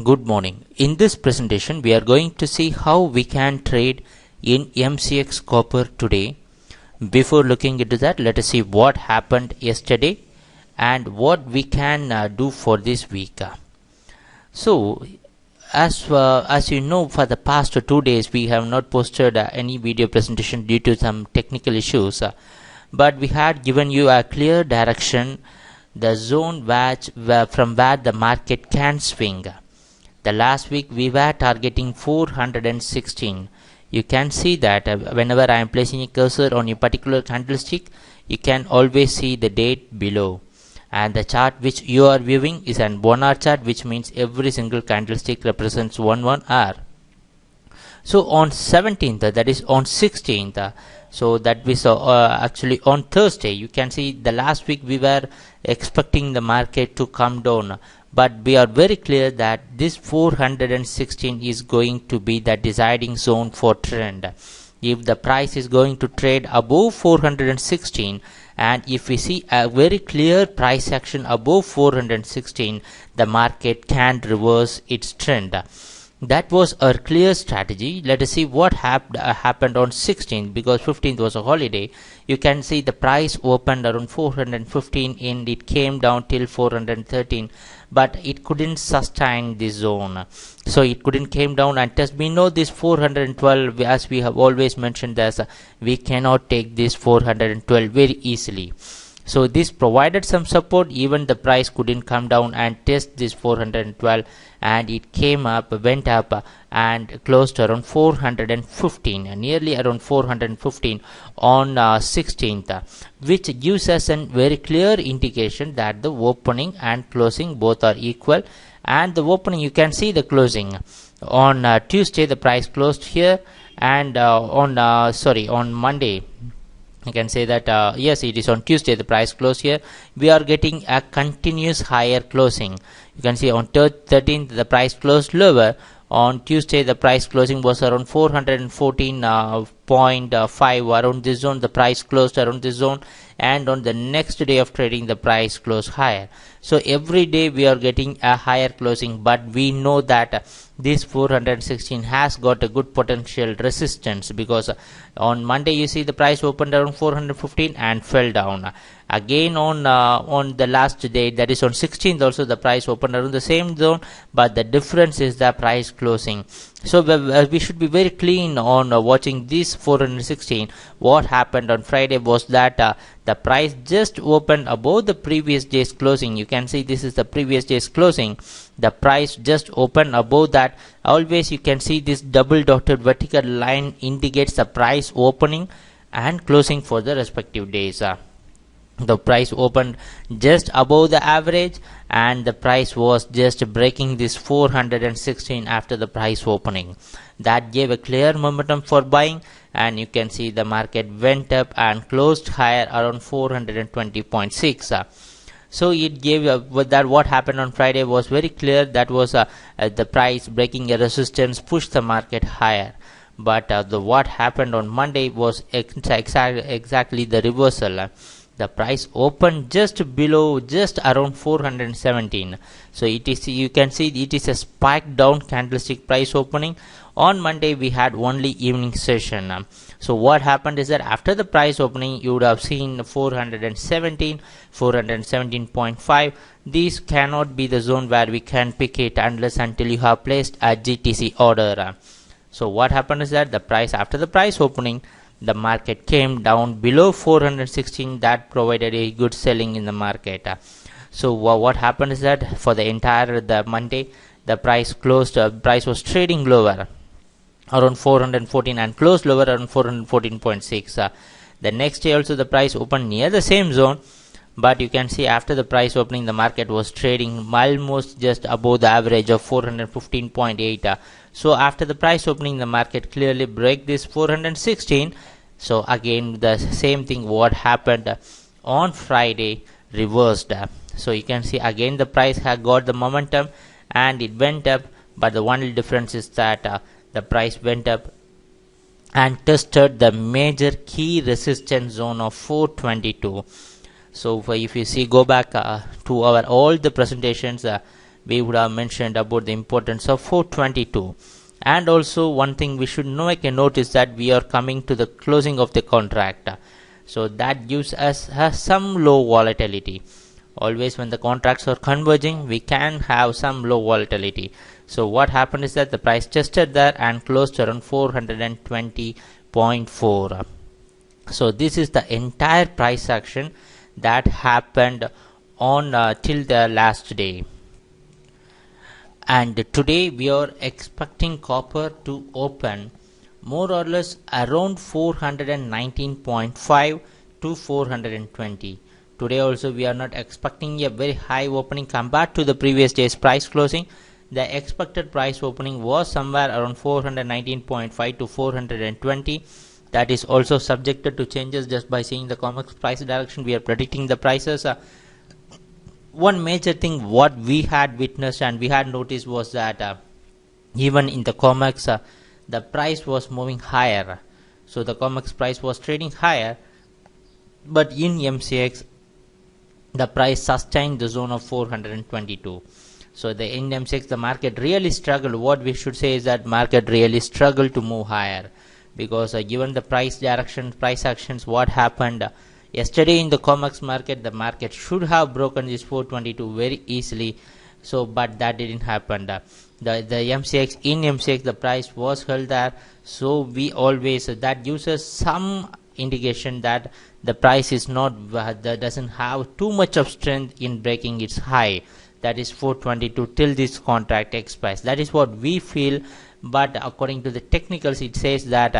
Good morning. In this presentation, we are going to see how we can trade in MCX Copper today. Before looking into that, let us see what happened yesterday and what we can do for this week. So, as you know, for the past 2 days, we have not posted any video presentation due to some technical issues. But we had given you a clear direction, the zone from where the market can swing. The last week we were targeting 416. You can see that whenever I am placing a cursor on a particular candlestick, you can always see the date below. And the chart which you are viewing is an 1 hour chart, which means every single candlestick represents 1 hour. So on 17th, that is on 16th, so that we saw actually on Thursday, you can see the last week we were expecting the market to come down, but we are very clear that this 416 is going to be the deciding zone for trend. If the price is going to trade above 416, and if we see a very clear price action above 416, the market can reverse its trend. That was our clear strategy. Let us see what happened on 16th, because 15th was a holiday. You can see the price opened around 415 and it came down till 413, but it couldn't sustain this zone. So it couldn't came down and test. We know this 412, as we have always mentioned, as we cannot take this 412 very easily. So this provided some support. Even the price couldn't come down and test this 412, and it came up, went up and closed around 415, nearly around 415 on 16th, which gives us a very clear indication that the opening and closing both are equal. And the opening, you can see the closing on Tuesday the price closed here, and on Monday, you can say that yes, it is on Tuesday the price closed here. We are getting a continuous higher closing. You can see on 13th the price closed lower. On Tuesday the price closing was around 414.5 around this zone. The price closed around this zone, and on the next day of trading the price closed higher. So every day we are getting a higher closing, but we know that this 416 has got a good potential resistance, because on Monday you see the price opened around 415 and fell down. Again on the last day, that is on 16th, also the price opened around the same zone, but the difference is the price closing. So we should be very clean on watching this 416. What happened on Friday was that the price just opened above the previous day's closing. You can see this is the previous day's closing. The price just opened above that. Always you can see this double dotted vertical line indicates the price opening and closing for the respective days. The price opened just above the average, and the price was just breaking this 416 after the price opening. That gave a clear momentum for buying, and you can see the market went up and closed higher around 420.6. So it gave that what happened on Friday was very clear. That was the price breaking a resistance, pushed the market higher. But what happened on Monday was exactly the reversal. The price opened just below, just around 417. So it is, you can see it is a spike down candlestick price opening. On Monday we had only evening session. So what happened is that after the price opening, you would have seen 417, 417.5. These cannot be the zone where we can pick it unless until you have placed a GTC order. So what happened is that the price, after the price opening, the market came down below 416. That provided a good selling in the market. So what happened is that for the entire Monday, the price closed, price was trading lower around 414 and closed lower around 414.6. The next day also the price opened near the same zone, but you can see after the price opening the market was trading almost just above the average of 415.8. So after the price opening the market clearly break this 416. So again the same thing what happened on Friday reversed. So you can see again the price had got the momentum and it went up, but the only difference is that the price went up and tested the major key resistance zone of 422. So if you see, go back to our all the presentations, we would have mentioned about the importance of 422. And also one thing we should make a note is that we are coming to the closing of the contract, so that gives us some low volatility. Always when the contracts are converging, we can have some low volatility. So what happened is that the price tested there and closed around 420.4. so this is the entire price action that happened on till the last day. And today we are expecting copper to open more or less around 419.5 to 420. Today also we are not expecting a very high opening compared to the previous day's price closing. The expected price opening was somewhere around 419.5 to 420. That is also subjected to changes. Just by seeing the COMEX price direction, we are predicting the prices. One major thing what we had witnessed and we had noticed was that even in the COMEX the price was moving higher. So the COMEX price was trading higher, but in MCX the price sustained the zone of 422. So in MCX the market really struggled. What we should say is that market really struggled to move higher, because given the price direction, price actions, what happened yesterday in the COMEX market, the market should have broken this 422 very easily. So but that didn't happen. The MCX, in MCX the price was held there. So we always, that gives us some indication that the price is not, that doesn't have too much of strength in breaking its high, that is 422, till this contract expires. That is what we feel. But according to the technicals, it says that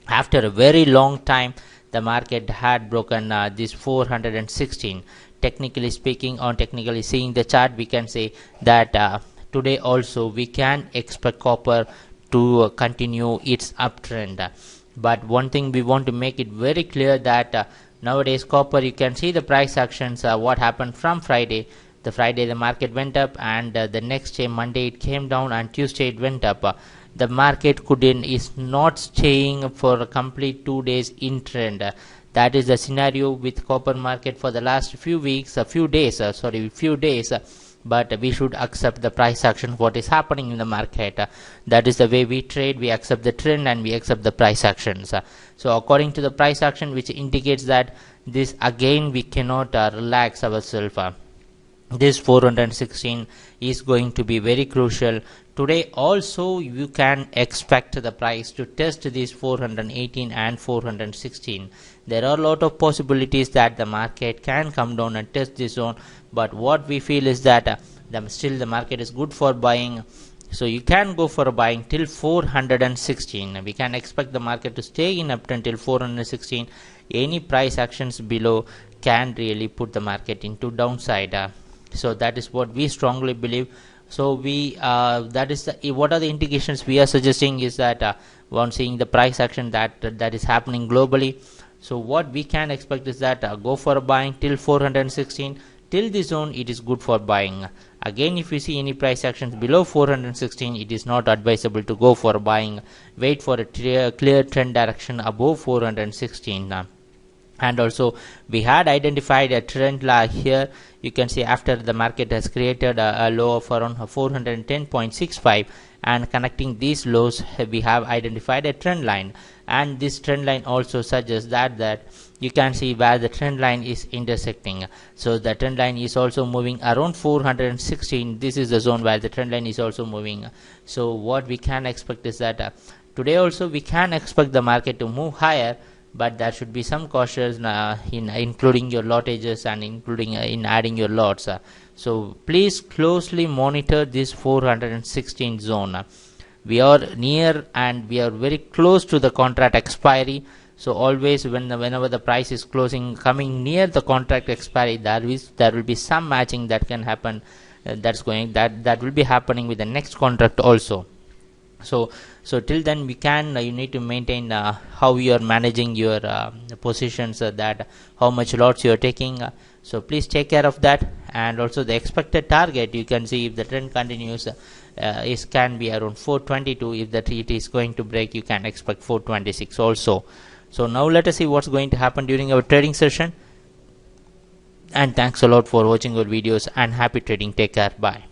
after a very long time the market had broken this 416. Technically speaking, on technically seeing the chart, we can say that today also we can expect copper to continue its uptrend. But one thing we want to make it very clear that nowadays copper, you can see the price actions, what happened from Friday. The Friday the market went up, and the next day Monday it came down, and Tuesday it went up. The market is not staying for a complete 2 days in trend. That is the scenario with copper market for the last few days. But we should accept the price action, what is happening in the market. That is the way we trade. We accept the trend and we accept the price actions. So according to the price action, which indicates that this, again we cannot relax ourselves. This 416 is going to be very crucial. Today also you can expect the price to test this 418 and 416. There are a lot of possibilities that the market can come down and test this zone, but what we feel is that still the market is good for buying. So you can go for a buying till 416. We can expect the market to stay in up until 416. Any price actions below can really put the market into downside. So that is what we strongly believe. So we that is what are the indications we are suggesting is that once seeing the price action that is happening globally. So what we can expect is that go for a buying till 416. Till this zone it is good for buying. Again, if you see any price actions below 416, it is not advisable to go for buying. Wait for a clear trend direction above 416. And also we had identified a trend line here. You can see after the market has created a low of around 410.65, and connecting these lows we have identified a trend line, and this trend line also suggests that you can see where the trend line is intersecting. So the trend line is also moving around 416. This is the zone where the trend line is also moving. So what we can expect is that today also we can expect the market to move higher, but there should be some caution in including your lotages and including in adding your lots. So please closely monitor this 416 zone. We are near and we are very close to the contract expiry. So always whenever the price is coming near the contract expiry, there will be some matching that can happen. That will be happening with the next contract also. So till then you need to maintain how you are managing your positions, that how much lots you are taking. So please take care of that. And also the expected target, you can see if the trend continues, can be around 422. If it is going to break, you can expect 426 also. So now let us see what's going to happen during our trading session. And thanks a lot for watching our videos, and happy trading. Take care. Bye.